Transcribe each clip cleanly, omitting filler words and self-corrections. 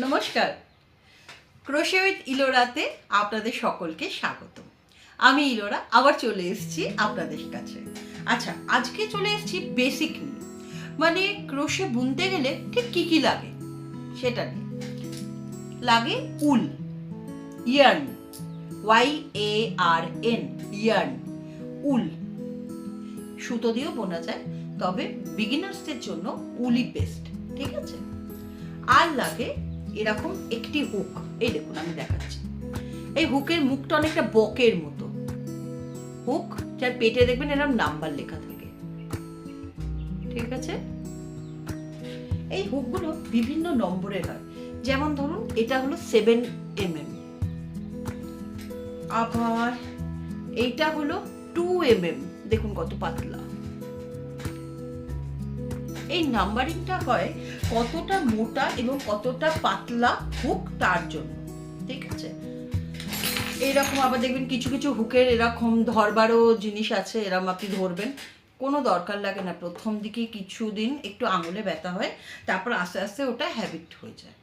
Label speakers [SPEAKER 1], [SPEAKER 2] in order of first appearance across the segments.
[SPEAKER 1] নমস্কার, crochet with ইলোরাতে আপনাদের সকলকে স্বাগত। আমি ইলোরা আবার চলে এসেছি আপনাদের কাছে। আচ্ছা, আজকে চলে এসেছি বেসিক নিয়ে, মানে ক্রোশে বুনতে গেলে ঠিক কী কী লাগে সেটা নিয়ে। লাগে উল, ইয়ার্ন, YARN, ইয়ার্ন, উল। সুতো দিয়েও বোনা যায়, তবে বিগিনার্সদের জন্য উলই বেস্ট, ঠিক আছে। আর লাগে এরকম একটি হুক। এই দেখুন, আমি দেখাচ্ছি। এই হুকের মুখটা অনেকটা বকের মতো হুক, যার পেটে দেখবেন এরকম নাম্বার লেখা থাকে, ঠিক আছে। এই হুকগুলো বিভিন্ন নম্বরের হয়, যেমন ধরুন এটা হলো 7mm, আবার এইটা হলো 2mm, দেখুন কত পাতলা। এই নাম্বারিংটা হয় কতটা মোটা এবং কতটা পাতলা হুক তার জন্য, ঠিক আছে। এইরকম আবার দেখবেন কিছু কিছু হুকের এরকম ধরবারও জিনিস আছে, এরকম আপনি ধরবেন, কোনো দরকার লাগে না। প্রথম দিকে কিছুদিন একটু আঙুলে ব্যথা হয়, তারপর আস্তে আস্তে ওটা হ্যাবিট হয়ে যায়।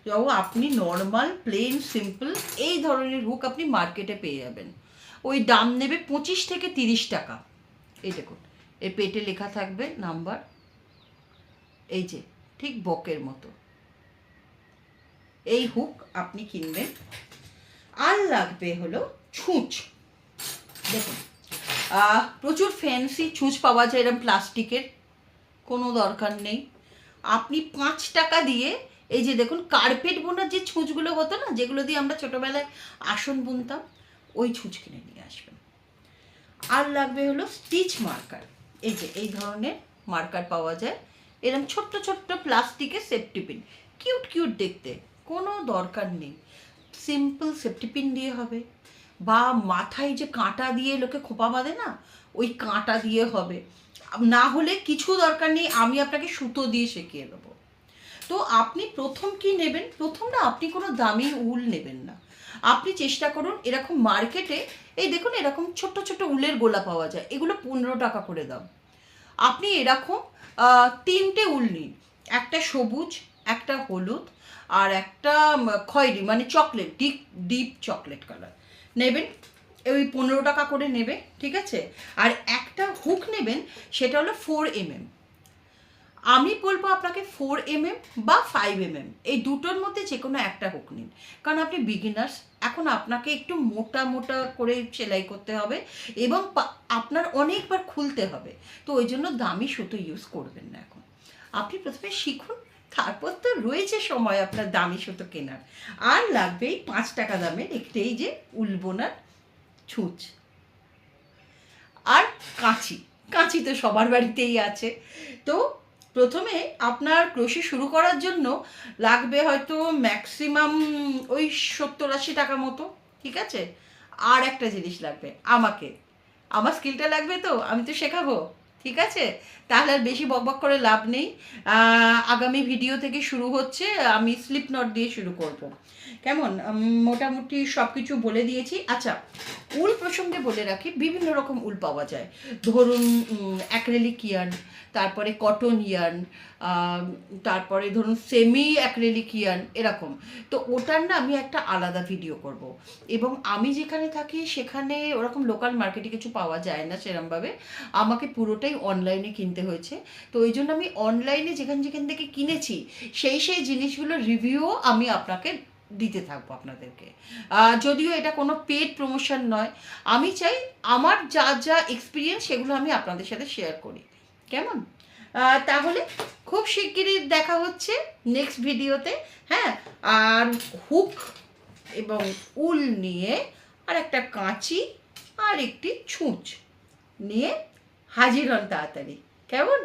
[SPEAKER 1] যখন আপনি নর্মাল প্লেন সিম্পল এই ধরনের হুক আপনি মার্কেটে পেয়ে যাবেন। ওই দাম নেবে 25 থেকে 30 টাকা। এই দেখুন, এর পেটে লেখা থাকবে নাম্বার, এই যে ঠিক বকের মতো। এই হুক আপনি কিনবেন। আর লাগবে হলো ছুঁচ। দেখুন, প্রচুর ফ্যান্সি ছুঁচ পাওয়া যায় এরকম প্লাস্টিকের, কোনো দরকার নেই। আপনি 5 টাকা দিয়ে এই যে দেখুন কার্পেট বোনার যে ছুঁচগুলো হতো না, যেগুলো দিয়ে আমরা ছোটোবেলায় আসন বুনতাম, ওই ছুঁচ কিনে নিয়ে আসবেন। আর লাগবে হলো স্টিচ মার্কার। এই যে এই ধরনের মার্কার পাওয়া যায়, এরকম ছোট্ট ছোট্ট প্লাস্টিকের সেফটি পিন, কিউট কিউট দেখতে, কোনো দরকার নেই। সিম্পল সেফটি পিন দিয়ে হবে, বা মাথায় যে কাঁটা দিয়ে লোকে খোপা বাঁধে না, ওই কাঁটা দিয়ে হবে। না হলে কিছু দরকার নেই, আমি আপনাকে সুতো দিয়ে শিখিয়ে দেবো। তো আপনি প্রথম কি নেবেন, প্রথম না আপনি কোনো দামি উল নেবেন না। আপনি চেষ্টা করুন এরকম মার্কেটে, এই দেখুন এরকম ছোট্ট ছোট্ট উলের গোলা পাওয়া যায়, এগুলো 15 টাকা করে দাম। আপনি এরকম 3টে উল নিন, একটা সবুজ, একটা হলুদ, আর একটা খয়েরি, মানে chocolate, deep deep chocolate colour নেবেন। ওই 15 টাকা করে নেবে, ঠিক আছে। আর একটা হুক নেবেন, সেটা হলো 4mm। আমি বলবো আপনাকে 4mm বা 5mm, এই দুটোর মধ্যে যে কোনো একটা হুক নিন, কারণ আপনি বিগিনার্স। এখন আপনাকে একটু মোটা মোটা করে সেলাই করতে হবে এবং আপনার অনেকবার খুলতে হবে, তো ওই জন্য দামি সুতো ইউজ করবেন না এখন। আপনি প্রথমে শিখুন, তারপর তো রয়েছে সময় আপনার দামি সুতো কেনার। আর লাগবে 5 টাকা দামের একটি এই যে উল বোনার ছুঁচ, আর কাঁচি। কাঁচি তো সবার বাড়িতেই আছে। তো প্রথমে আপনার ক্রোশে শুরু করার জন্য লাগবে হয়তো ম্যাক্সিমাম ওই 70-80 টাকা মতো, ঠিক আছে। আর একটা জিনিস লাগবে, আমার স্কিলটা লাগবে, তো আমি তো শেখাবো, ঠিক আছে। তাহলে আর বেশি বকবক করে লাভ নেই। আগামী ভিডিও থেকে শুরু হচ্ছে, আমি স্লিপ নট দিয়ে শুরু করব, কেমন। মোটামুটি সব কিছু বলে দিয়েছি। আচ্ছা, উল প্রসঙ্গে বলে রাখি, বিভিন্ন রকম উল পাওয়া যায়। ধরুন অ্যাক্রেলিক ইয়ার্ন, তারপরে কটন ইয়ার্ন, তারপরে ধরুন সেমি অ্যাক্রেলিক ইয়ার্ন, এরকম। তো ওটার না আমি একটা আলাদা ভিডিও করব। এবং আমি যেখানে থাকি সেখানে ওরকম লোকাল মার্কেটে কিছু পাওয়া যায় না সেরমভাবে, আমাকে পুরোটাই অনলাইনে কিনতে হয়েছে। তো ওই জন্য আমি অনলাইনে যেখান যেখান থেকে কিনেছি সেই সেই জিনিসগুলোর রিভিউও আমি আপনাকে দিতে থাকবো আপনাদেরকে। যদিও এটা কোনো পেড প্রমোশন নয়, আমি চাই আমার যা যা এক্সপিরিয়েন্স সেগুলো আমি আপনাদের সাথে শেয়ার করি, কেমন। তাহলে খুব শিগগিরই দেখা হচ্ছে নেক্সট ভিডিওতে। হ্যাঁ, আর হুক এবং উল নিয়ে, আর একটা কাঁচি, আর একটি ছুঁচ নিয়ে হাজির হন তাড়াতাড়ি, কেমন।